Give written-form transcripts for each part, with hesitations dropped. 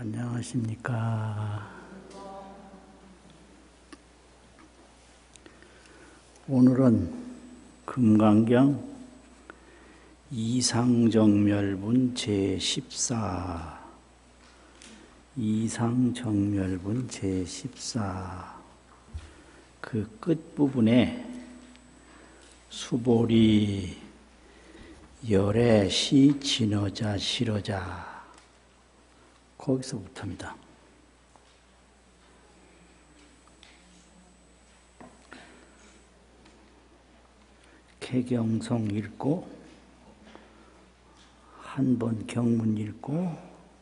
안녕하십니까. 오늘은 금강경 이상정멸분 제14 이상정멸분 제14 그 끝부분에 수보리 열애 시 진어자 실어자 거기서부터입니다. 개경성 읽고 한 번 경문 읽고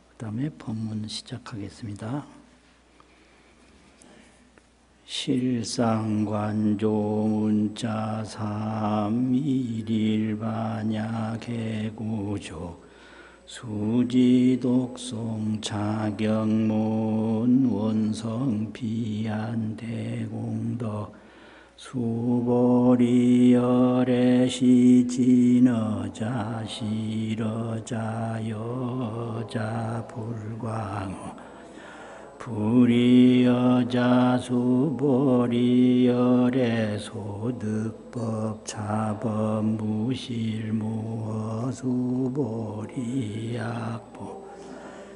그 다음에 법문 시작하겠습니다. 실상관조문자 삼일일반야개구조 수지독송 차경문 원성비안대공덕 수보리열애시 진어자 실어자 여자 불광 불이여자 수보리열애 소득법 차법 무실무어 수보리약보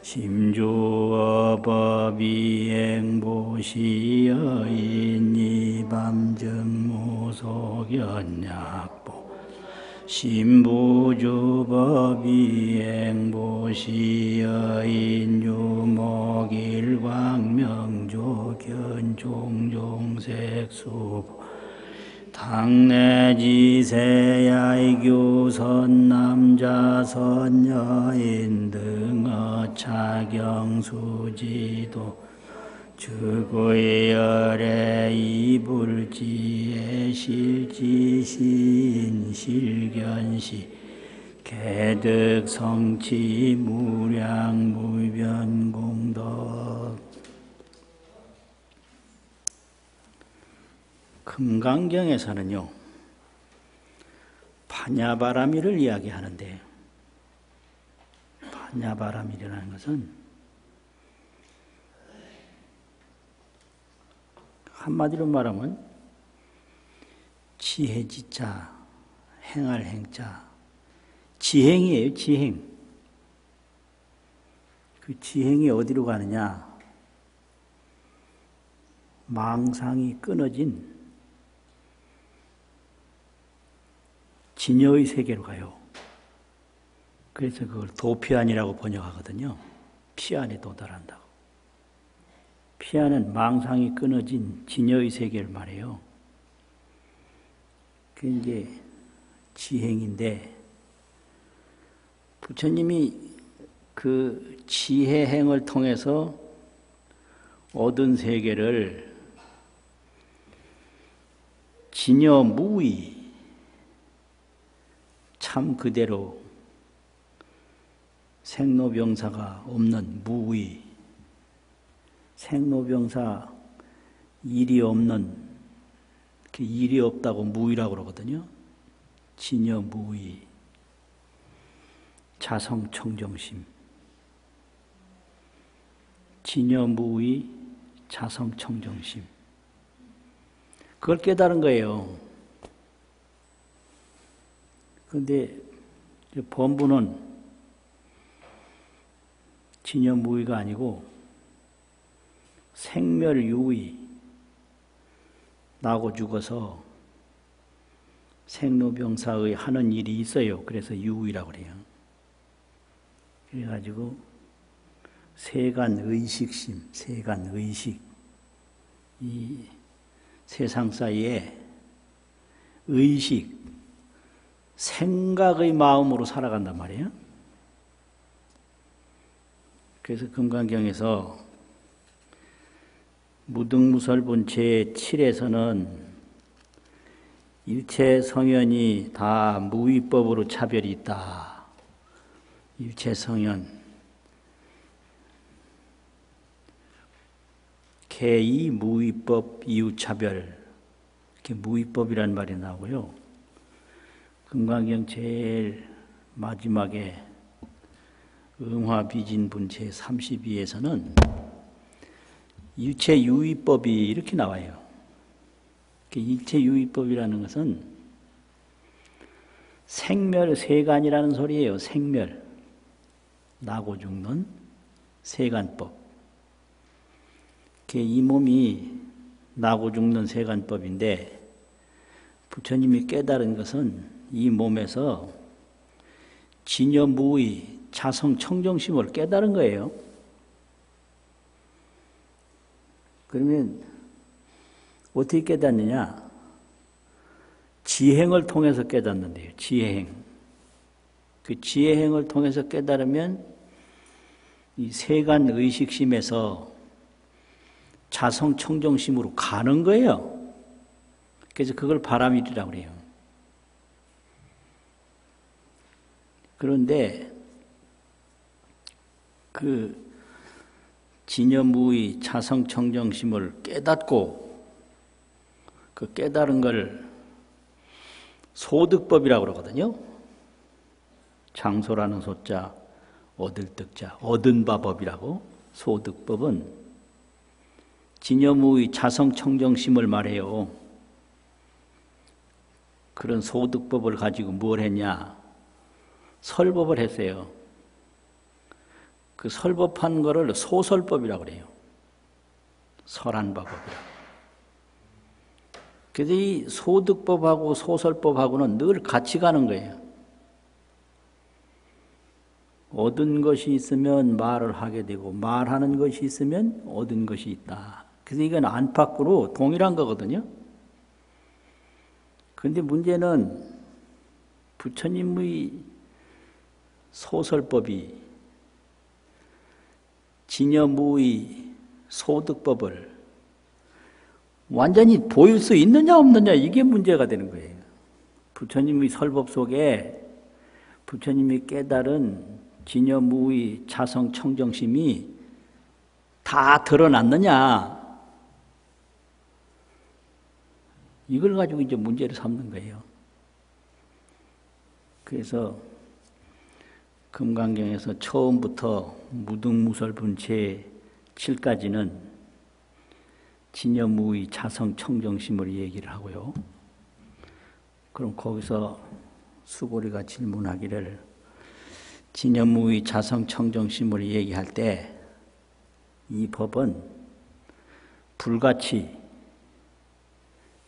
심주어법이행보시여인이밤증무속연약보 신부주법이행보시여인유목일광명조견종종색수보 당내지세야이교 선남자 선여인 등어 차경수지도 주고열애 이불지에 실지시인 실견시 개득성치 무량무변공덕 금강경에서는요 파냐바라밀을 이야기하는데 파냐바라밀이라는 것은 한마디로 말하면 지혜지자, 행할 행자, 지행이에요. 지행. 그 지행이 어디로 가느냐? 망상이 끊어진 진여의 세계로 가요. 그래서 그걸 도피안이라고 번역하거든요. 피안에 도달한다고. 피안은 망상이 끊어진 진여의 세계를 말해요. 그게 이제 지행인데, 부처님이 그 지혜행을 통해서 얻은 세계를 진여무의, 참 그대로 생로병사가 없는 무의, 생로병사 일이 없는, 그 일이 없다고 무의라고 그러거든요. 진여무의, 자성청정심, 진여무의, 자성청정심, 그걸 깨달은 거예요. 그런데 본부는 진여무의가 아니고 생멸유의, 나고 죽어서 생로병사의 하는 일이 있어요. 그래서 유의라고 그래요. 그래가지고 세간의식심, 세간의식, 이 세상 사이에 의식, 생각의 마음으로 살아간단 말이에요. 그래서 금강경에서 무등무설본 제7에서는 일체 성현이 다 무위법으로 차별이 있다. 일체 성현, 개의 무위법 이유차별, 이렇게 무위법이라는 말이 나오고요. 금강경 제일 마지막에 응화비진분 제32에서는 일체유의법이 이렇게 나와요. 일체유의법이라는 것은 생멸세간이라는 소리예요. 생멸. 나고 죽는 세간법. 이 몸이 나고 죽는 세간법인데 부처님이 깨달은 것은 이 몸에서 진여무의 자성청정심을 깨달은 거예요. 그러면 어떻게 깨닫느냐? 지행을 통해서 깨닫는데요. 지행. 그 지행을 통해서 깨달으면 이 세간 의식심에서 자성청정심으로 가는 거예요. 그래서 그걸 바람일이라고 그래요. 그런데 그 진여무의 자성청정심을 깨닫고 그 깨달은 걸 소득법이라고 그러거든요. 장소라는 소자, 얻을 득자, 얻은 바법이라고. 소득법은 진여무의 자성청정심을 말해요. 그런 소득법을 가지고 뭘 했냐? 설법을 했어요. 그 설법한 거를 소설법이라고 그래요. 설한바법이라고. 그래서 이 소득법하고 소설법하고는 늘 같이 가는 거예요. 얻은 것이 있으면 말을 하게 되고 말하는 것이 있으면 얻은 것이 있다. 그래서 이건 안팎으로 동일한 거거든요. 그런데 문제는 부처님의 소설법이 진여무의 소득법을 완전히 보일 수 있느냐 없느냐 이게 문제가 되는 거예요. 부처님의 설법 속에 부처님이 깨달은 진여무의 자성청정심이 다 드러났느냐 이걸 가지고 이제 문제를 삼는 거예요. 그래서 금강경에서 처음부터 무등무설분 제7까지는 진여무의 자성청정심을 얘기를 하고요. 그럼 거기서 수고리가 질문하기를 진여무의 자성청정심을 얘기할 때 이 법은 불같이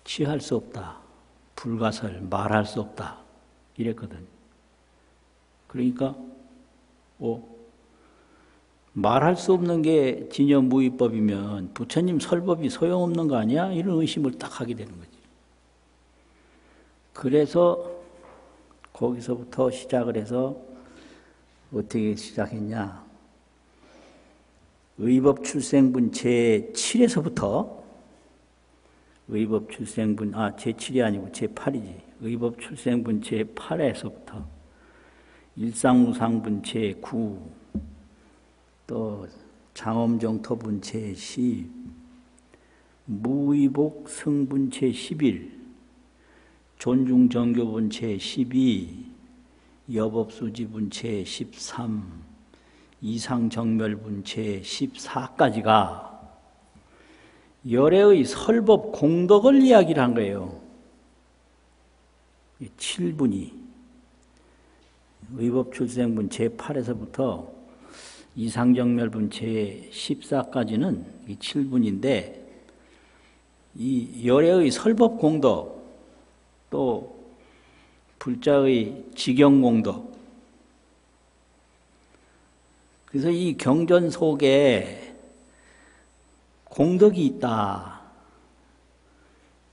취할 수 없다. 불가설, 말할 수 없다. 이랬거든. 그러니까 말할 수 없는 게 진여무의법이면 부처님 설법이 소용없는 거 아니야? 이런 의심을 딱 하게 되는 거지. 그래서 거기서부터 시작을 해서 어떻게 시작했냐? 의법출생분 제7에서부터 의법출생분, 제7이 아니고 제8이지. 의법출생분 제8에서부터 일상무상분 제9, 또 장엄정토분 제10, 무의복 승분 제11, 존중정교분 제12, 여법수지분 제13, 이상정멸분 제14까지가 열애의 설법 공덕을 이야기를 한 거예요. 7분이 의법출생분 제8에서부터 이상정멸분 제14까지는 이 7분인데 이 열애의 설법 공덕 또 불자의 직영 공덕 그래서 이 경전 속에 공덕이 있다.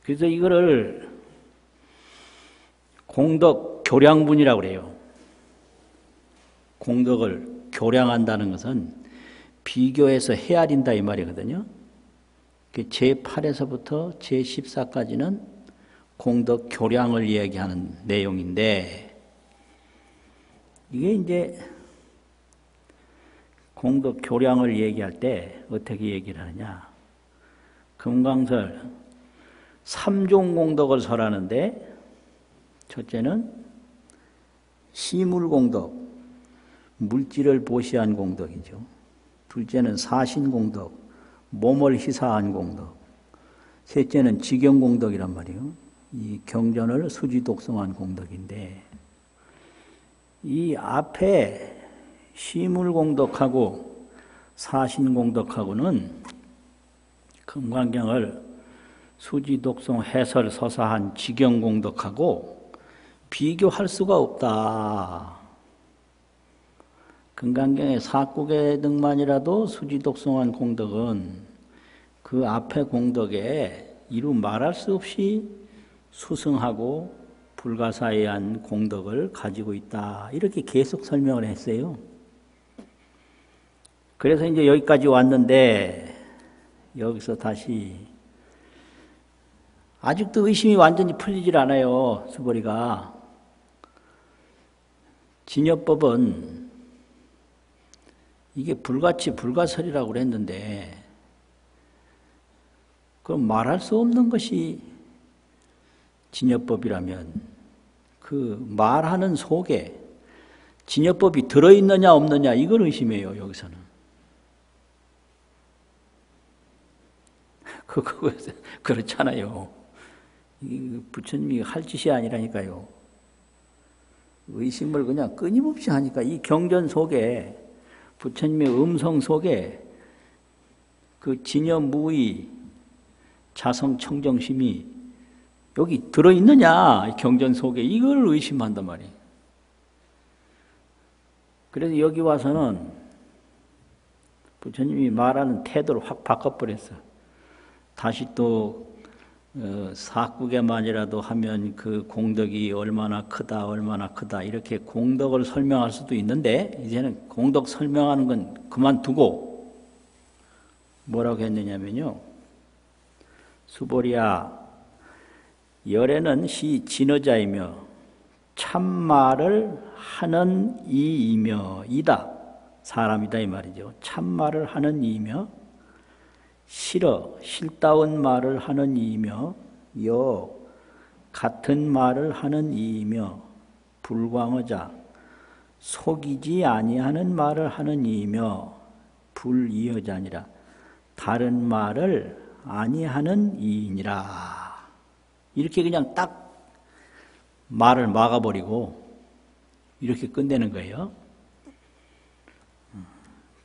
그래서 이거를 공덕 교량분이라고 그래요. 공덕을 교량한다는 것은 비교해서 헤아린다 이 말이거든요. 제8에서부터 제14까지는 공덕 교량을 이야기하는 내용인데 이게 이제 공덕 교량을 얘기할 때 어떻게 얘기를 하느냐. 금강설 3종 공덕을 설하는데 첫째는 시물공덕, 물질을 보시한 공덕이죠. 둘째는 사신공덕, 몸을 희사한 공덕. 셋째는 직영공덕이란 말이에요. 이 경전을 수지독성한 공덕인데, 이 앞에 시물공덕하고 사신공덕하고는 금강경을 수지독성 해설 서사한 직영공덕하고 비교할 수가 없다. 금강경의 사국의 등만이라도 수지독성한 공덕은 그 앞에 공덕에 이루 말할 수 없이 수승하고 불가사의한 공덕을 가지고 있다. 이렇게 계속 설명을 했어요. 그래서 이제 여기까지 왔는데 여기서 다시 아직도 의심이 완전히 풀리질 않아요. 수보리가. 진여법은 이게 불가치 불가설이라고 그랬는데 그럼 말할 수 없는 것이 진여법이라면 그 말하는 속에 진여법이 들어있느냐 없느냐 이걸 의심해요. 여기서는. 그거 그렇잖아요. 부처님이 할 짓이 아니라니까요. 의심을 그냥 끊임없이 하니까 이 경전 속에 부처님의 음성 속에 그 진여무의 자성청정심이 여기 들어있느냐 경전 속에 이걸 의심한단 말이에요. 그래서 여기 와서는 부처님이 말하는 태도를 확 바꿔버렸어. 다시 또 사국에만이라도 하면 그 공덕이 얼마나 크다 이렇게 공덕을 설명할 수도 있는데 이제는 공덕 설명하는 건 그만두고 뭐라고 했느냐면요. 수보리야, 열애는 시 진어자이며 참말을 하는 이이며 이다. 사람이다 이 말이죠. 참말을 하는 이이며 싫다운 말을 하는 이이며 같은 말을 하는 이이며 불광어자 속이지 아니하는 말을 하는 이이며 불이여자니라 다른 말을 아니하는 이이니라. 이렇게 그냥 딱 말을 막아버리고 이렇게 끝내는 거예요.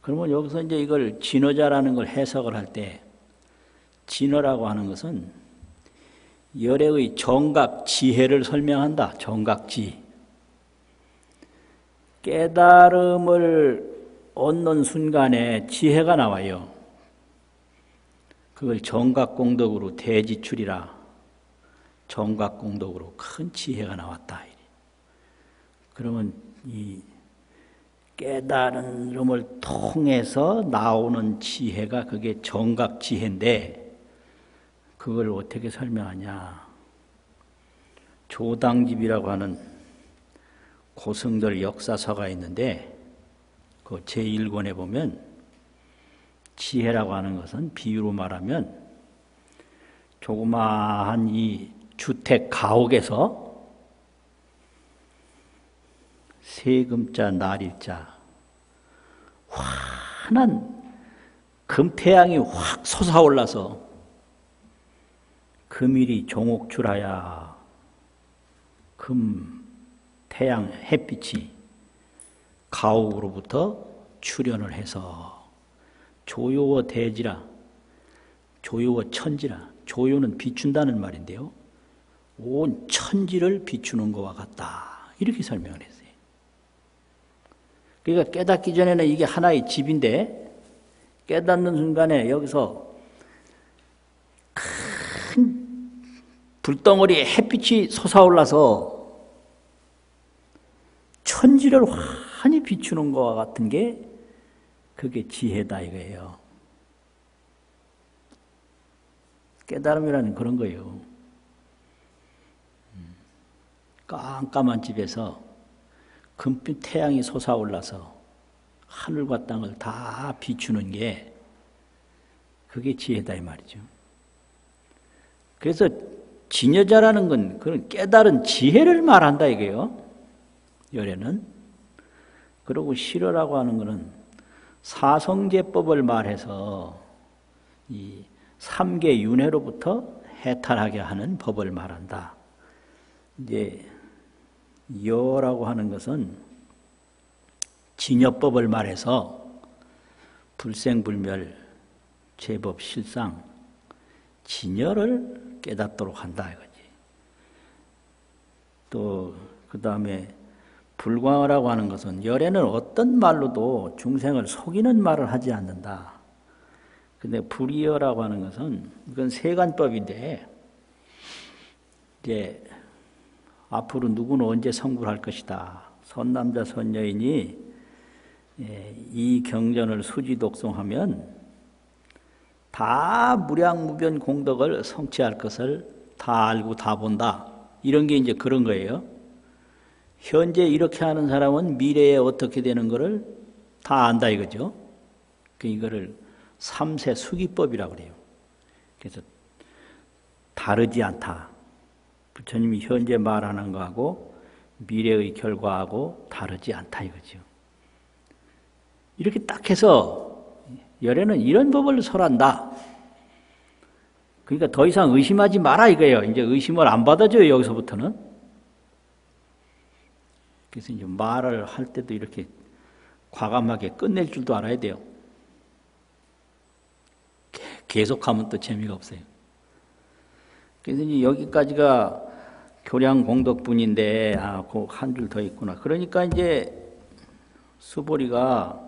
그러면 여기서 이제 이걸 진어자라는 걸 해석을 할 때 진어라고 하는 것은 열애의 정각 지혜를 설명한다. 정각지. 깨달음을 얻는 순간에 지혜가 나와요. 그걸 정각공덕으로 대지출이라. 정각공덕으로 큰 지혜가 나왔다. 그러면 이 깨달음을 통해서 나오는 지혜가 그게 정각지혜인데 그걸 어떻게 설명하냐. 조당집이라고 하는 고승들 역사서가 있는데 그 제1권에 보면 지혜라고 하는 것은 비유로 말하면 조그마한 이 주택 가옥에서 세금자 날일자 환한 금태양이 확 솟아올라서 금일이 종옥출하야 태양 햇빛이 가옥으로부터 출현을 해서 조요어 대지라 조요어 천지라 조요는 비춘다는 말인데요. 온 천지를 비추는 것과 같다. 이렇게 설명을 했어요. 그러니까 깨닫기 전에는 이게 하나의 집인데 깨닫는 순간에 여기서 큰 불덩어리에 햇빛이 솟아올라서 천지를 환히 비추는 것과 같은 게 그게 지혜다 이거예요. 깨달음이라는 그런 거예요. 깜깜한 집에서 금빛 태양이 솟아올라서 하늘과 땅을 다 비추는 게 그게 지혜다 이 말이죠. 그래서 진여자라는 건 그런 깨달은 지혜를 말한다 이거예요. 열애는 그리고 실어라고 하는 것은 사성제법을 말해서 이 삼계 윤회로부터 해탈하게 하는 법을 말한다. 이제 여라고 하는 것은 진여법을 말해서 불생불멸, 제법, 실상, 진여를 깨닫도록 한다 이거지. 또 그 다음에 불광어라고 하는 것은 열에는 어떤 말로도 중생을 속이는 말을 하지 않는다. 근데 불이여라고 하는 것은 이건 세간법인데 이제 앞으로 누구는 언제 성불할 것이다. 선남자 선여인이 이 경전을 수지독송하면 다 무량무변 공덕을 성취할 것을 다 알고 다 본다. 이런 게 이제 그런 거예요. 현재 이렇게 하는 사람은 미래에 어떻게 되는 거를 다 안다 이거죠. 이거를 삼세 수기법이라고 그래요. 그래서 다르지 않다. 부처님이 현재 말하는 거하고 미래의 결과하고 다르지 않다 이거죠. 이렇게 딱 해서 열에는 이런 법을 설한다. 그러니까 더 이상 의심하지 마라 이거예요. 이제 의심을 안 받아줘요 여기서부터는. 그래서 이제 말을 할 때도 이렇게 과감하게 끝낼 줄도 알아야 돼요. 계속하면 또 재미가 없어요. 그래서 이제 여기까지가 교량공덕분인데 그 한 줄 더 있구나. 그러니까 이제 수보리가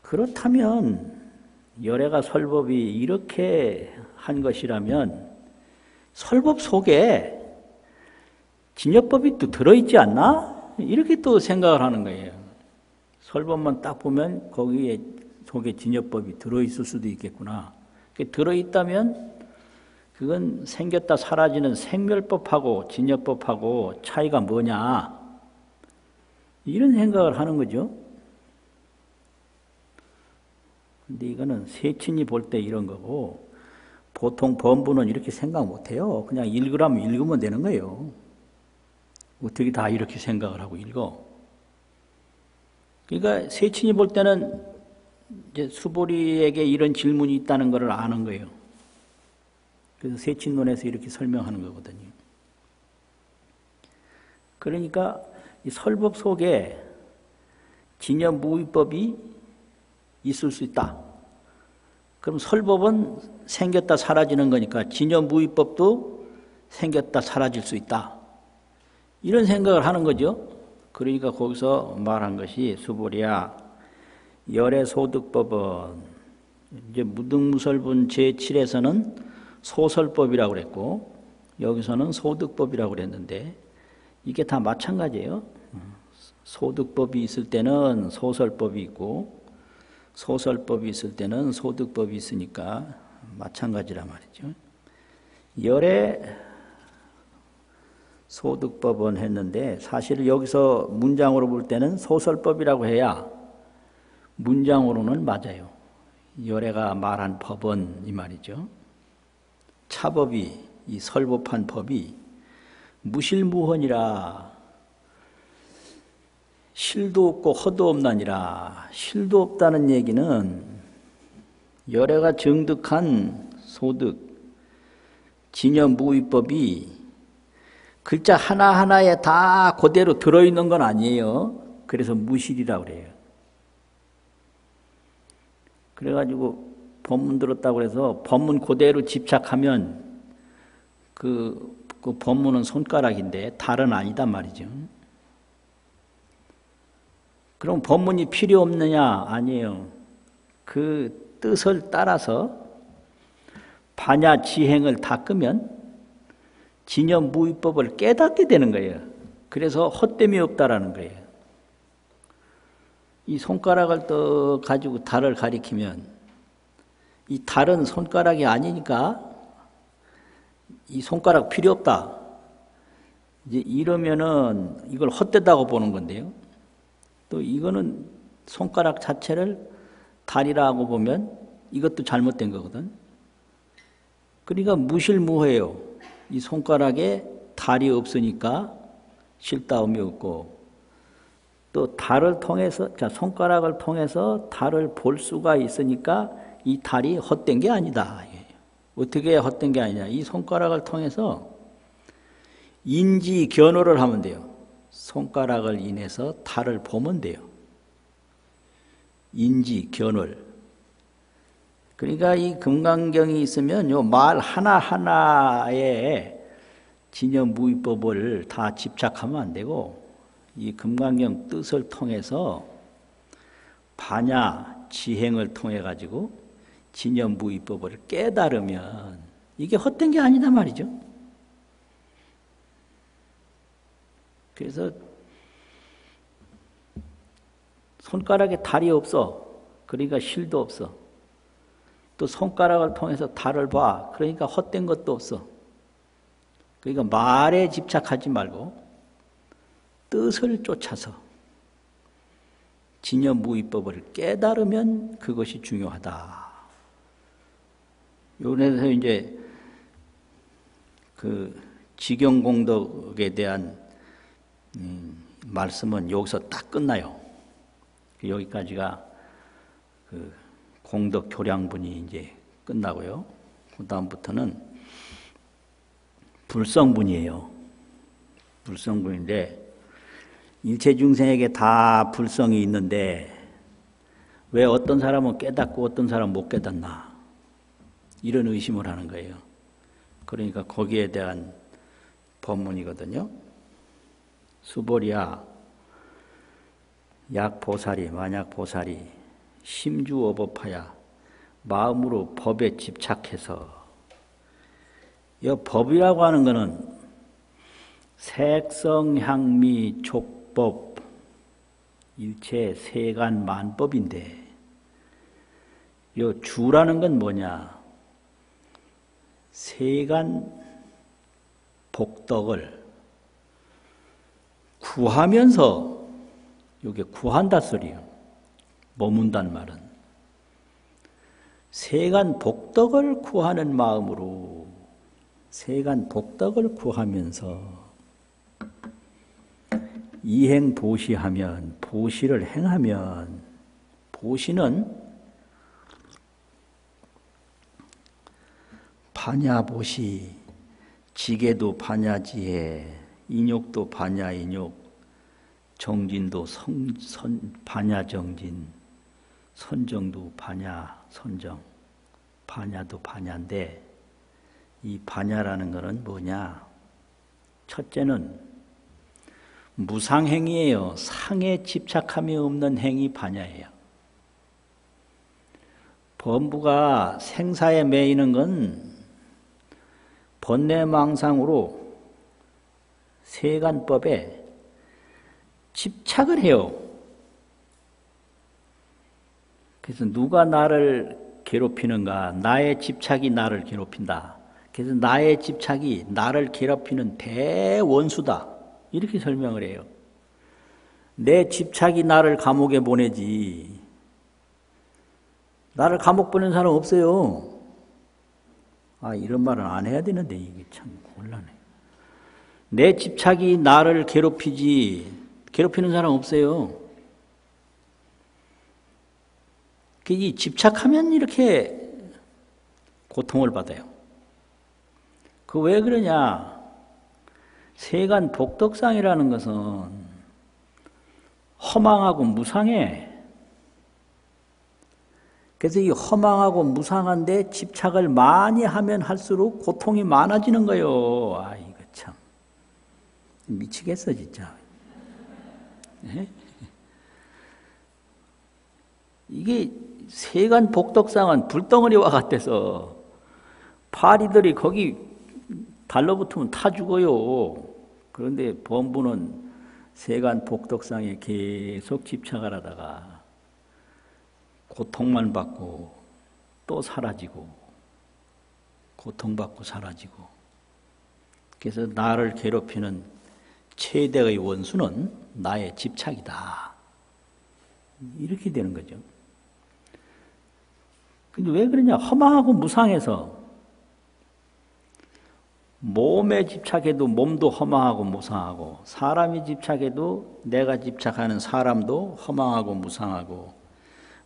그렇다면 열애가 설법이 이렇게 한 것이라면 설법 속에 진여법이 또 들어있지 않나? 이렇게 또 생각을 하는 거예요. 설법만 딱 보면 거기에 속에 진여법이 들어있을 수도 있겠구나. 들어있다면 그건 생겼다 사라지는 생멸법하고 진여법하고 차이가 뭐냐? 이런 생각을 하는 거죠. 근데 이거는 세친이 볼 때 이런 거고 보통 범부는 이렇게 생각 못해요. 그냥 읽으라면 읽으면 되는 거예요. 어떻게 다 이렇게 생각을 하고 읽어? 그러니까 세친이 볼 때는 이제 수보리에게 이런 질문이 있다는 것을 아는 거예요. 그래서 세친론에서 이렇게 설명하는 거거든요. 그러니까 이 설법 속에 진여무위법이 있을 수 있다. 그럼 설법은 생겼다 사라지는 거니까 진여무위법도 생겼다 사라질 수 있다. 이런 생각을 하는 거죠. 그러니까 거기서 말한 것이 수보리야 열애 소득법은 이제 무등무설분 제7에서는 소설법이라고 그랬고 여기서는 소득법이라고 그랬는데 이게 다 마찬가지예요. 소득법이 있을 때는 소설법이 있고 소설법이 있을 때는 소득법이 있으니까 마찬가지란 말이죠. 열애 소득법은 했는데 사실 여기서 문장으로 볼 때는 소설법이라고 해야 문장으로는 맞아요. 열애가 말한 법은 이 말이죠. 차법이 이 설법한 법이 무실무헌이라 실도 없고 허도 없나니라. 실도 없다는 얘기는 열애가 정득한 소득 진여무위법이 글자 하나하나에 다 그대로 들어있는 건 아니에요. 그래서 무실이라고 그래요. 그래가지고 법문 들었다고 해서 법문 그대로 집착하면 그 법문은 손가락인데 달은 아니단 말이죠. 그럼 법문이 필요 없느냐? 아니에요. 그 뜻을 따라서 반야 지행을 다 끄면 진여무위법을 깨닫게 되는 거예요. 그래서 헛됨이 없다라는 거예요. 이 손가락을 또 가지고 달을 가리키면 이 달은 손가락이 아니니까 이 손가락 필요 없다. 이제 이러면은 이걸 헛되다고 보는 건데요. 또 이거는 손가락 자체를 달이라고 보면 이것도 잘못된 거거든. 그러니까 무실무해요. 이 손가락에 달이 없으니까 쉴다움이 없고, 또 달을 통해서, 자, 손가락을 통해서 달을 볼 수가 있으니까 이 달이 헛된 게 아니다. 어떻게 헛된 게 아니냐. 이 손가락을 통해서 인지 견호를 하면 돼요. 손가락을 인해서 달을 보면 돼요. 인지 견호를. 그러니까 이 금강경이 있으면 요 말 하나하나에 진여무의법을 다 집착하면 안 되고, 이 금강경 뜻을 통해서 반야 지행을 통해 가지고 진여무의법을 깨달으면 이게 헛된 게 아니다 말이죠. 그래서 손가락에 달이 없어. 그러니까 실도 없어. 또 손가락을 통해서 달을 봐. 그러니까 헛된 것도 없어. 그러니까 말에 집착하지 말고 뜻을 쫓아서 진여무의법을 깨달으면 그것이 중요하다. 요래서 이제 그 지경공덕에 대한 말씀은 여기서 딱 끝나요. 여기까지가 그 공덕 교량분이 이제 끝나고요. 그 다음부터는 불성분이에요. 불성분인데 일체 중생에게 다 불성이 있는데 왜 어떤 사람은 깨닫고 어떤 사람은 못 깨닫나, 이런 의심을 하는 거예요. 그러니까 거기에 대한 법문이거든요. 수보리야, 약보살이 만약보살이 심주어법하야 마음으로 법에 집착해서, 이 법이라고 하는 것은 색성향미 촉법 일체 세간 만법인데, 이 주라는 건 뭐냐? 세간 복덕을 구하면서, 이게 구한다 소리예요. 머문다는 말은 세간 복덕을 구하는 마음으로, 세간 복덕을 구하면서 이행 보시하면, 보시를 행하면, 보시는 반야보시, 지게도 반야지혜, 인욕도 반야인욕, 정진도 반야정진, 선정도 반야선정, 반야도 반야인데, 이 반야라는 것은 뭐냐? 첫째는 무상행위예요. 상에 집착함이 없는 행위 반야예요. 범부가 생사에 매이는 건 번뇌망상으로 세간법에 집착을 해요. 그래서 누가 나를 괴롭히는가? 나의 집착이 나를 괴롭힌다. 그래서 나의 집착이 나를 괴롭히는 대원수다. 이렇게 설명을 해요. 내 집착이 나를 감옥에 보내지. 나를 감옥 보낸 사람 없어요. 아, 이런 말은 안 해야 되는데 이게 참 곤란해. 내 집착이 나를 괴롭히지 괴롭히는 사람 없어요. 이 집착하면 이렇게 고통을 받아요. 그 왜 그러냐? 세간 복덕상이라는 것은 허망하고 무상해. 그래서 이 허망하고 무상한데 집착을 많이 하면 할수록 고통이 많아지는 거예요. 아, 이거 참 미치겠어 진짜. 네? 이게 세간 복덕상은 불덩어리와 같아서 파리들이 거기 달라붙으면 타 죽어요. 그런데 범부는 세간 복덕상에 계속 집착을 하다가 고통만 받고 또 사라지고, 고통받고 사라지고. 그래서 나를 괴롭히는 최대의 원수는 나의 집착이다. 이렇게 되는 거죠. 근데 왜 그러냐? 허망하고 무상해서. 몸에 집착해도 몸도 허망하고 무상하고, 사람이 집착해도 내가 집착하는 사람도 허망하고 무상하고,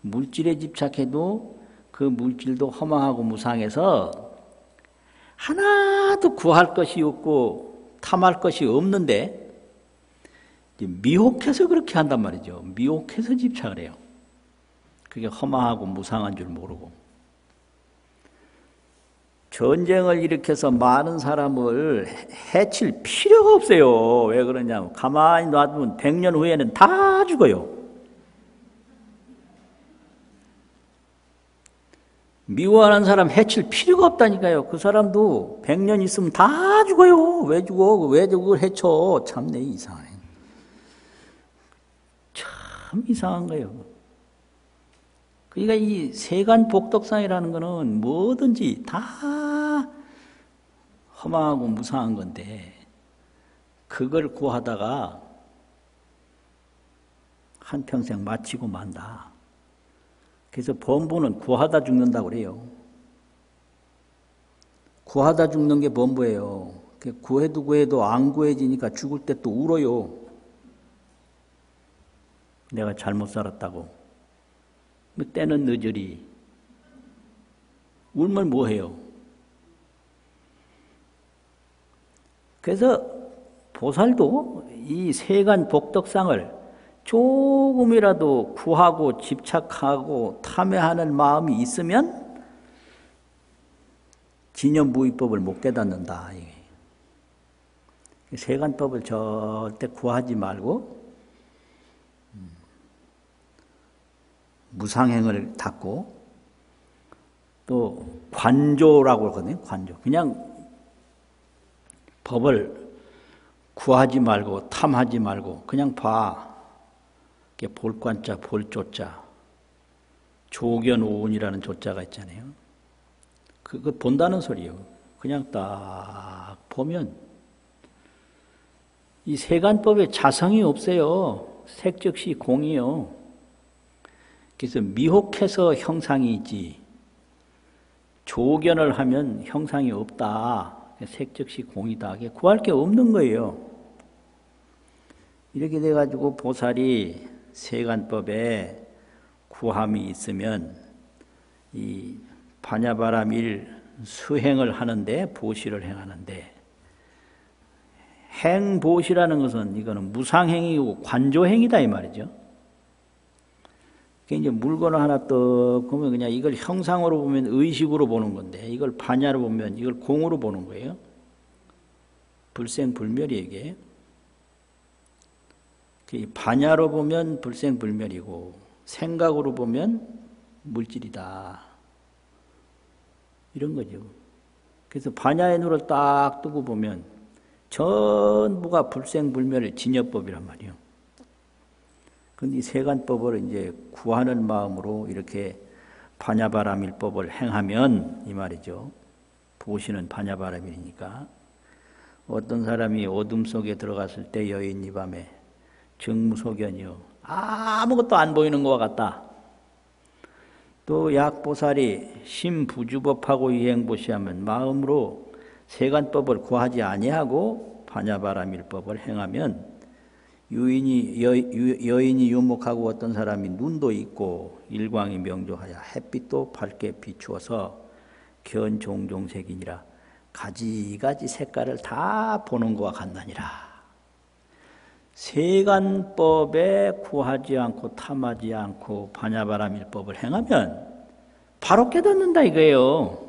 물질에 집착해도 그 물질도 허망하고 무상해서 하나도 구할 것이 없고 탐할 것이 없는데 미혹해서 그렇게 한단 말이죠. 미혹해서 집착을 해요. 그게 허망하고 무상한 줄 모르고. 전쟁을 일으켜서 많은 사람을 해칠 필요가 없어요. 왜 그러냐면 가만히 놔두면 100년 후에는 다 죽어요. 미워하는 사람 해칠 필요가 없다니까요. 그 사람도 100년 있으면 다 죽어요. 왜 죽어? 왜 그걸 해쳐? 참내 이상해. 참 이상한 거예요. 그러니까 이 세간 복덕상이라는 거는 뭐든지 다 허망하고 무상한 건데 그걸 구하다가 한평생 마치고 만다. 그래서 범부는 구하다 죽는다고 그래요. 구하다 죽는 게 범부예요. 구해도 구해도 안 구해지니까 죽을 때 또 울어요. 내가 잘못 살았다고. 때는 늦으리. 울면 뭐해요? 그래서 보살도 이 세간 복덕상을 조금이라도 구하고 집착하고 탐해하는 마음이 있으면 진여무의법을 못 깨닫는다. 세간법을 절대 구하지 말고 무상행을 닦고 또 관조라고 하거든요. 관조. 그냥 법을 구하지 말고 탐하지 말고 그냥 봐. 볼관자, 볼조자, 조견오운이라는 조자가 있잖아요. 그거 본다는 소리예요. 그냥 딱 보면 이 세간법에 자성이 없어요. 색즉시 공이요. 그래서 미혹해서 형상이 있지 조견을 하면 형상이 없다. 색즉시 공이다. 구할 게 없는 거예요. 이렇게 돼가지고 보살이 세간법에 구함이 있으면 이 반야바라밀 수행을 하는데 보시를 행하는데 행보시라는 것은 이거는 무상행이고 관조행이다 이 말이죠. 이제 물건을 하나 떡 보면 그냥 이걸 형상으로 보면 의식으로 보는 건데 이걸 반야로 보면 이걸 공으로 보는 거예요. 불생불멸이 이게. 반야로 보면 불생불멸이고 생각으로 보면 물질이다. 이런 거죠. 그래서 반야의 눈을 딱 뜨고 보면 전부가 불생불멸의 진여법이란 말이에요. 그런데 이 세간법을 이제 구하는 마음으로 이렇게 반야바라밀법을 행하면 이 말이죠. 보시는 반야바라밀이니까 어떤 사람이 어둠 속에 들어갔을 때 여인 이 밤에 정무소견이요. 아무것도 안 보이는 것과 같다. 또 약보살이 심부주법하고 이행보시하면 마음으로 세간법을 구하지 아니하고 반야바라밀법을 행하면 여인이 유목하고 어떤 사람이 눈도 있고 일광이 명조하여 햇빛도 밝게 비추어서 견종종색이니라 가지가지 색깔을 다 보는 것과 같나니라. 세간법에 구하지 않고 탐하지 않고 반야바라밀법을 행하면 바로 깨닫는다 이거예요.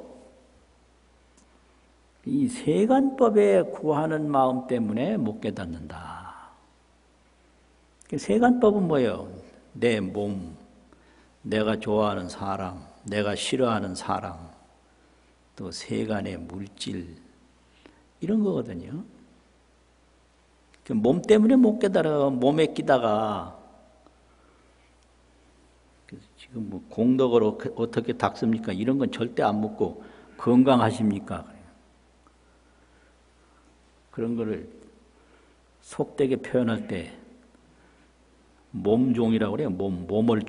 이 세간법에 구하는 마음 때문에 못 깨닫는다. 세간법은 뭐예요? 내 몸, 내가 좋아하는 사람, 내가 싫어하는 사람, 또 세간의 물질 이런 거거든요. 몸 때문에 못 깨달아. 몸에 끼다가 지금 뭐 공덕을 어떻게 닦습니까? 이런 건 절대 안 묻고 건강하십니까? 그런 거를 속되게 표현할 때 몸종이라고 그래요. 몸을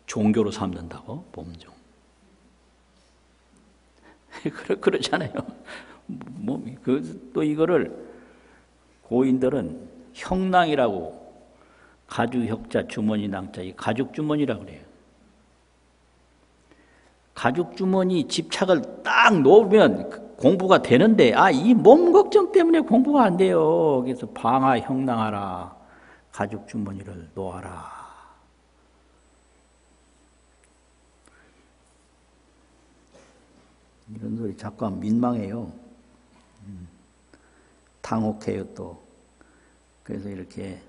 종교로 삼는다고. 몸종. 그렇잖아요. 또 이거를 고인들은 형낭이라고, 가죽혁자 주머니 낭자, 이 가죽주머니라고 그래요. 가죽주머니 집착을 딱 놓으면 공부가 되는데, 이 몸 걱정 때문에 공부가 안 돼요. 그래서 방아 형낭하라. 가죽주머니를 놓아라. 이런 소리 자꾸 하면 민망해요. 당혹해요 또. 그래서 이렇게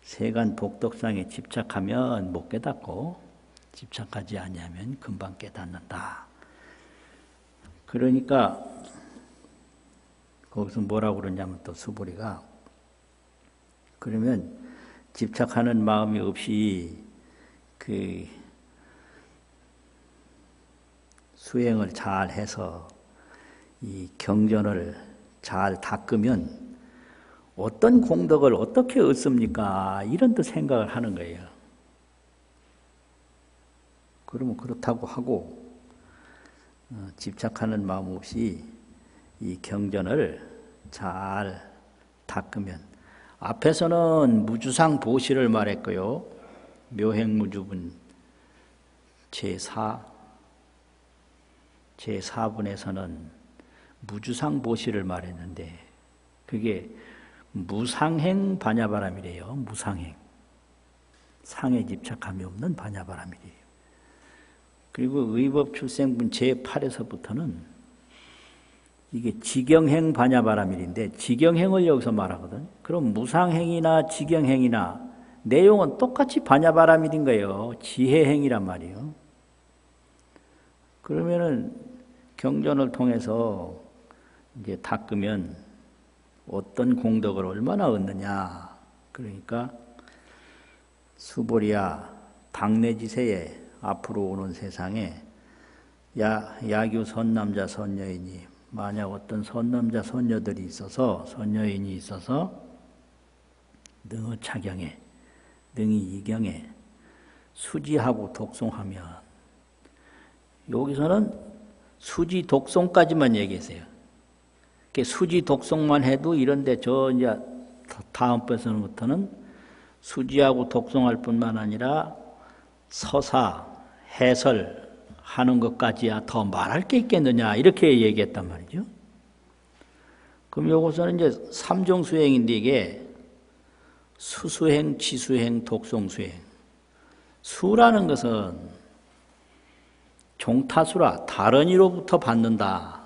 세간 복덕상에 집착하면 못 깨닫고, 집착하지 아니하면 금방 깨닫는다. 그러니까 거기서 뭐라고 그러냐면 또 수보리가, 그러면 집착하는 마음이 없이 그 수행을 잘 해서 이 경전을 잘 닦으면 어떤 공덕을 어떻게 얻습니까? 이런 또 생각을 하는 거예요. 그러면 그렇다고 하고 집착하는 마음 없이 이 경전을 잘 닦으면, 앞에서는 무주상 보시를 말했고요. 묘행무주분 제4분에서는 무주상 보시를 말했는데, 그게 무상행 반야바람이래요. 무상행. 상에 집착함이 없는 반야바람이래요. 그리고 의법출생분 제8에서부터는 이게 지경행 반야바람일인데, 지경행을 여기서 말하거든. 그럼 무상행이나 지경행이나 내용은 똑같이 반야바람일인 거예요. 지혜행이란 말이에요. 그러면은 경전을 통해서 이제 닦으면 어떤 공덕을 얼마나 얻느냐. 그러니까 수보리야, 당내지세에 앞으로 오는 세상에 야규 선남자 선여인이, 만약 어떤 선남자 선녀들이 있어서, 선여인이 있어서 능의 차경에, 능의 이경에 수지하고 독송하면, 여기서는 수지 독송까지만 얘기했어요. 수지 독송만 해도 이런데, 저 이제 다음번부터는 수지하고 독송할 뿐만 아니라 서사, 해설하는 것까지야 더 말할 게 있겠느냐, 이렇게 얘기했단 말이죠. 그럼 요것은 이제 삼종수행인데, 이게 수수행, 지수행, 독송수행. 수라는 것은 종타수라, 다른 이로부터 받는다.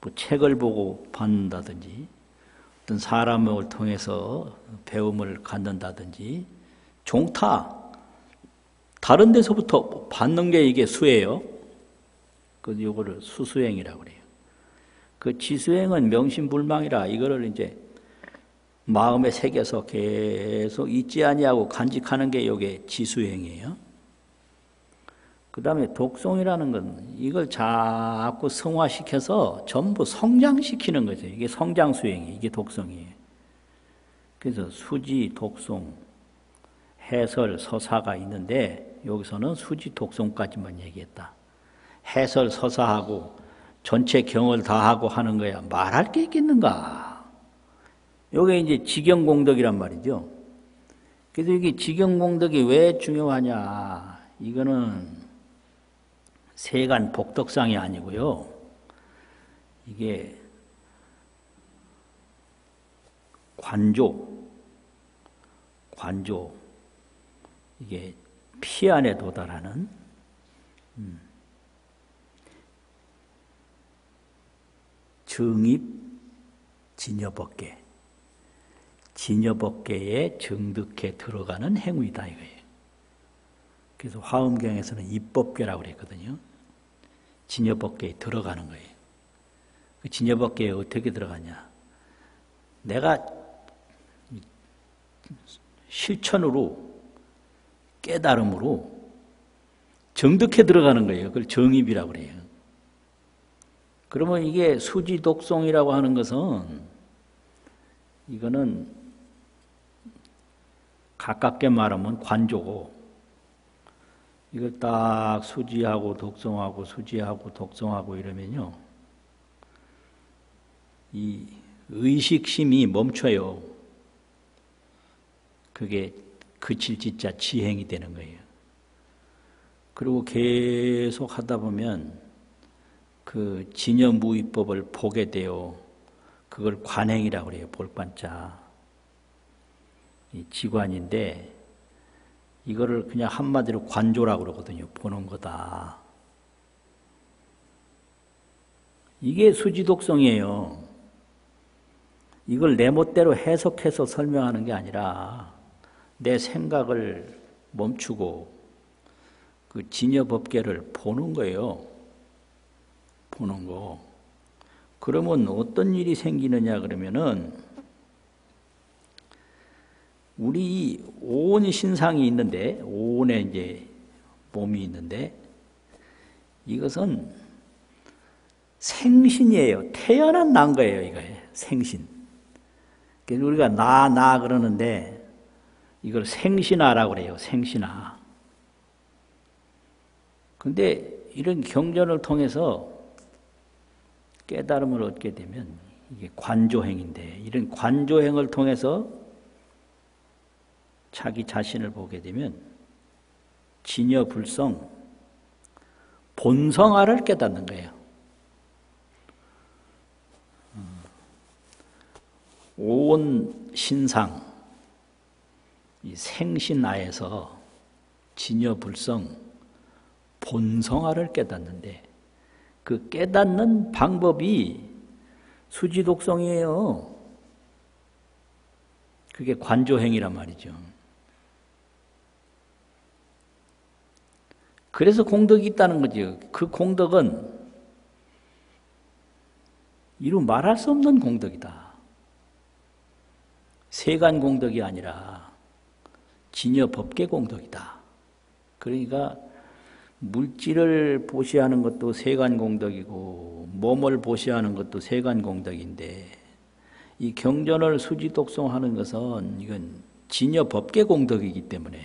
뭐 책을 보고 받는다든지, 어떤 사람을 통해서 배움을 갖는다든지, 종타, 다른 데서부터 받는 게 이게 수예요. 그래서 이거를 수수행이라고 그래요. 그 지수행은 명심불망이라, 이거를 이제 마음에 새겨서 계속 잊지 아니하고 간직하는 게 이게 지수행이에요. 그 다음에 독송이라는 건 이걸 자꾸 성화시켜서 전부 성장시키는 거죠. 이게 성장수행이, 이게 독송이에요. 그래서 수지, 독송, 해설, 서사가 있는데, 여기서는 수지, 독송까지만 얘기했다. 해설, 서사하고 전체 경을 다 하고 하는 거야 말할 게 있겠는가? 이게 이제 지경공덕이란 말이죠. 그래서 이게 지경공덕이 왜 중요하냐? 이거는 세간 복덕상이 아니고요. 이게 관조, 이게 피 안에 도달하는 정입 진여법계, 진여법계에 정득해 들어가는 행위다 이거예요. 그래서 화엄경에서는 입법계라고 그랬거든요. 진여법계에 들어가는 거예요. 그 진여법계에 어떻게 들어가냐? 내가 실천으로, 깨달음으로 정득해 들어가는 거예요. 그걸 정입이라고 그래요. 그러면 이게 수지독송이라고 하는 것은, 이거는 가깝게 말하면 관조고, 이걸 딱 수지하고 독송하고 수지하고 독송하고 이러면요, 이 의식심이 멈춰요. 그게 그칠 지자 지행이 되는 거예요. 그리고 계속 하다 보면 그 진여무의법을 보게 돼요. 그걸 관행이라고 그래요. 볼반자. 이 지관인데 이거를 그냥 한마디로 관조라고 그러거든요. 보는 거다. 이게 수지독성이에요. 이걸 내 멋대로 해석해서 설명하는 게 아니라 내 생각을 멈추고 그 진여법계를 보는 거예요. 보는 거. 그러면 어떤 일이 생기느냐 그러면은 우리 온 신상이 있는데 온에 이제 몸이 있는데 이것은 생신이에요. 태어난 난 거예요. 이거예요. 생신. 그래서 우리가 나 그러는데 이걸 생신아라고 그래요. 생신아. 근데 이런 경전을 통해서 깨달음을 얻게 되면 이게 관조행인데 이런 관조행을 통해서 자기 자신을 보게 되면 진여불성 본성아를 깨닫는 거예요. 온 신상 이 생신아에서 진여불성 본성아를 깨닫는데 그 깨닫는 방법이 수지독성이에요. 그게 관조행이란 말이죠. 그래서 공덕이 있다는 거죠. 그 공덕은 이루 말할 수 없는 공덕이다. 세간 공덕이 아니라 진여법계 공덕이다. 그러니까 물질을 보시하는 것도 세간 공덕이고 몸을 보시하는 것도 세간 공덕인데 이 경전을 수지독성하는 것은 이건 진여법계 공덕이기 때문에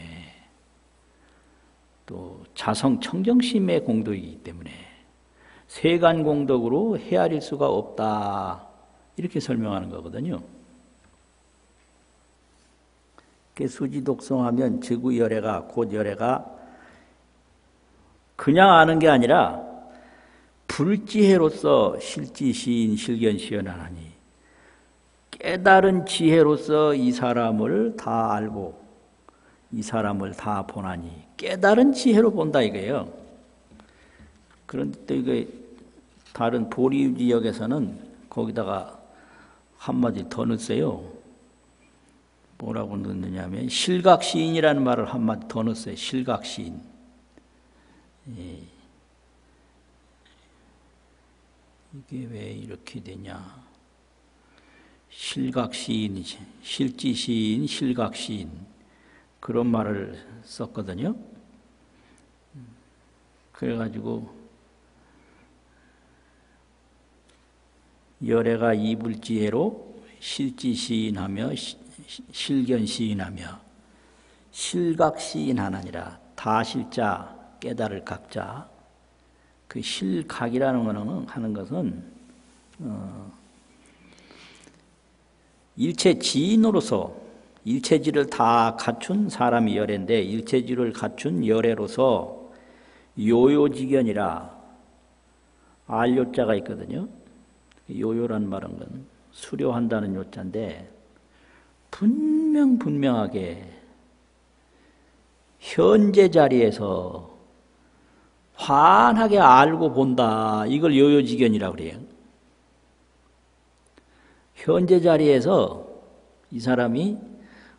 또 자성청정심의 공덕이기 때문에 세간 공덕으로 헤아릴 수가 없다. 이렇게 설명하는 거거든요. 수지독성하면 지구열애가 곧 열애가 그냥 아는 게 아니라 불지혜로서 실지시인 실견시연하니 깨달은 지혜로서 이 사람을 다 알고 이 사람을 다 보나니 깨달은 지혜로 본다 이거예요. 그런데 또 이게 다른 보리지역에서는 거기다가 한마디 더 넣었어요. 뭐라고 넣느냐면 실각시인이라는 말을 한마디 더 넣었어요. 실각시인. 이게 왜 이렇게 되냐? 실각시인, 실지시인, 실각시인 그런 말을 썼거든요. 그래가지고 열애가 이불지혜로 실지시인하며 실견시인하며 실각시인하느니라. 다실자 깨달을 각자. 그 실각이라는 거는 하는 것은 일체 지인으로서 일체지를 다 갖춘 사람이 열애인데 일체지를 갖춘 열애로서 요요지견이라 알요자가 있거든요. 요요란 말은 건 수료한다는 요자인데 분명하게 현재 자리에서 환하게 알고 본다. 이걸 요요지견이라고 그래요. 현재 자리에서 이 사람이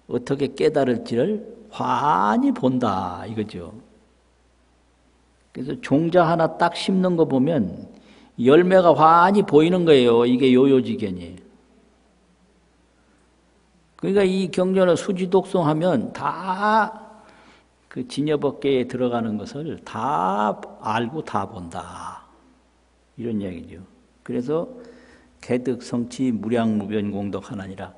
어떻게 깨달을지를 환히 본다. 이거죠. 그래서 종자 하나 딱 심는 거 보면 열매가 환히 보이는 거예요. 이게 요요지견이에요. 그러니까 이 경전을 수지독성하면 다 그 진여법계에 들어가는 것을 다 알고 다 본다. 이런 이야기죠. 그래서 개득성치 무량무변 공덕 하나니라.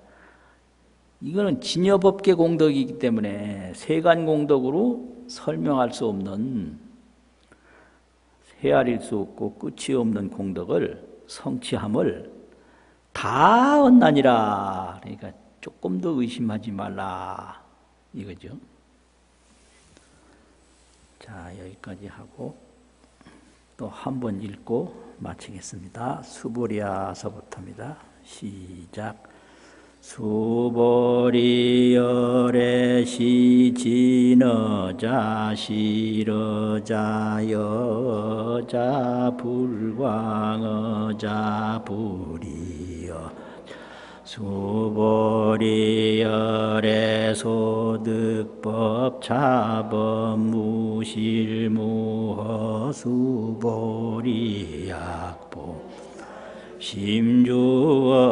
이거는 진여법계 공덕이기 때문에 세간 공덕으로 설명할 수 없는 헤아릴 수 없고 끝이 없는 공덕을 성취함을 다 얻나니라. 그러니까 조금도 의심하지 말라 이거죠. 자, 여기까지 하고 또 한 번 읽고 마치겠습니다. 수보리아서부터입니다. 시작. 수보리열의 시진어자 실어자 여자 불광어자 불이여 수보리열의 소득법 차법 무실무허 수보리약보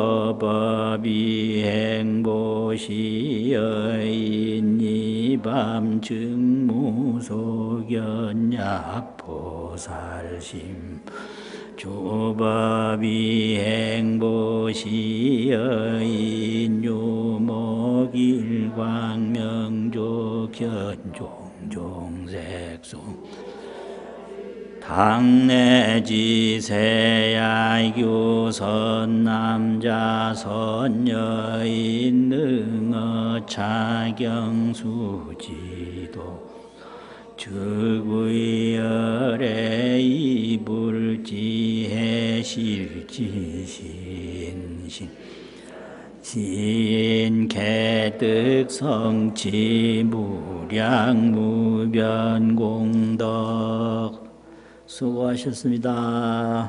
심주어법이 행보시여인이밤 증무소견약보살심 주법이 행보시여인유목일광명조 견종종색송 당내지세야유 선남자 선여인 능어 차경수지도 즉위열의 이불지해 실지신신 신개득성치 무량무변공덕 수고하셨습니다.